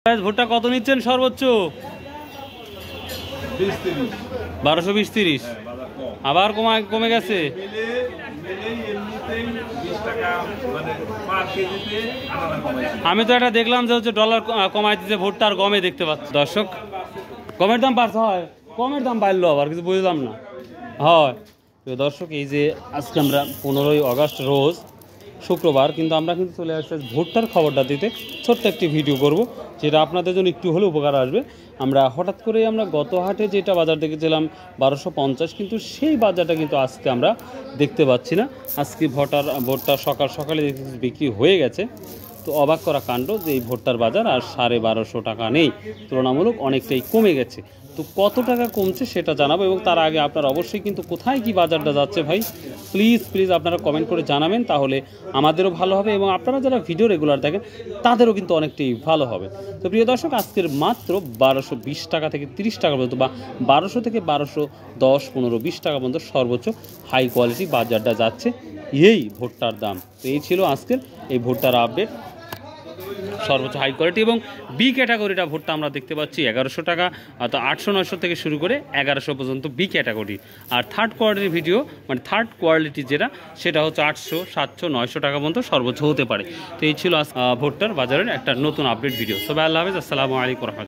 ভুট্টা কত নিচ্ছেন সর্বোচ্চ? 1220-30। আবার কমে গেছে। আমি তো এটা দেখলাম যে হচ্ছে ডলার কমাই দিতে ভুট্টার গমে দেখতে পাচ্ছি। দর্শক গমের দাম বাড়ছে, হয় গমের দাম বাড়লো আবার কিছু বুঝলাম না। হয় দর্শক, এই যে আজকে আমরা 15ই আগস্ট রোজ শুক্রবার, কিন্তু আমরা কিন্তু চলে আসছি ভুট্টার খবরটা দিতে। ছোট্ট একটি ভিডিও করব যেটা আপনাদের জন্য একটু হলেও উপকার আসবে। আমরা হঠাৎ করে আমরা গত হাটে যেটা বাজার দেখেছিলাম 1250, কিন্তু সেই বাজারটা কিন্তু আজকে আমরা দেখতে পাচ্ছি না। আজকে ভুট্টা সকালে বিক্রি হয়ে গেছে। তো অবাক করা কাণ্ড যে এই ভুট্টার বাজার আর 1250 টাকা নেই, তুলনামূলক অনেকটাই কমে গেছে। তো কত টাকা কমছে সেটা জানাবো, এবং তার আগে আপনারা অবশ্যই কিন্তু কোথায় কি বাজারটা যাচ্ছে ভাই প্লিজ আপনারা কমেন্ট করে জানাবেন, তাহলে আমাদেরও ভালো হবে এবং আপনারা যারা ভিডিও রেগুলার দেখেন তাদেরও কিন্তু অনেকটাই ভালো হবে। তো প্রিয় দর্শক, আজকের মাত্র 1220 টাকা থেকে 30 টাকা পর্যন্ত, বা 1200 থেকে 1210, 15, 20 টাকা পর্যন্ত সর্বোচ্চ হাই কোয়ালিটি বাজারটা যাচ্ছে এই ভুট্টার দাম। তো এই ছিল আজকের এই ভুট্টার আপডেট। সর্বোচ্চ হাই কোয়ালিটি এবং বি ক্যাটাগরিটা ভুট্টা আমরা দেখতে পাচ্ছি 1100 টাকা, তো 800-900 থেকে শুরু করে 1100 পর্যন্ত বি ক্যাটাগরি। আর থার্ড কোয়ালিটির ভিডিও মানে থার্ড কোয়ালিটি যেটা, সেটা হচ্ছে 800, 700, 900 টাকা পর্যন্ত সর্বোচ্চ হতে পারে। তো এই ছিল ভুট্টার বাজারের একটা নতুন আপডেট ভিডিও। সবাই আল্লাহ হাফেজ, আসসালামু আলাইকুম।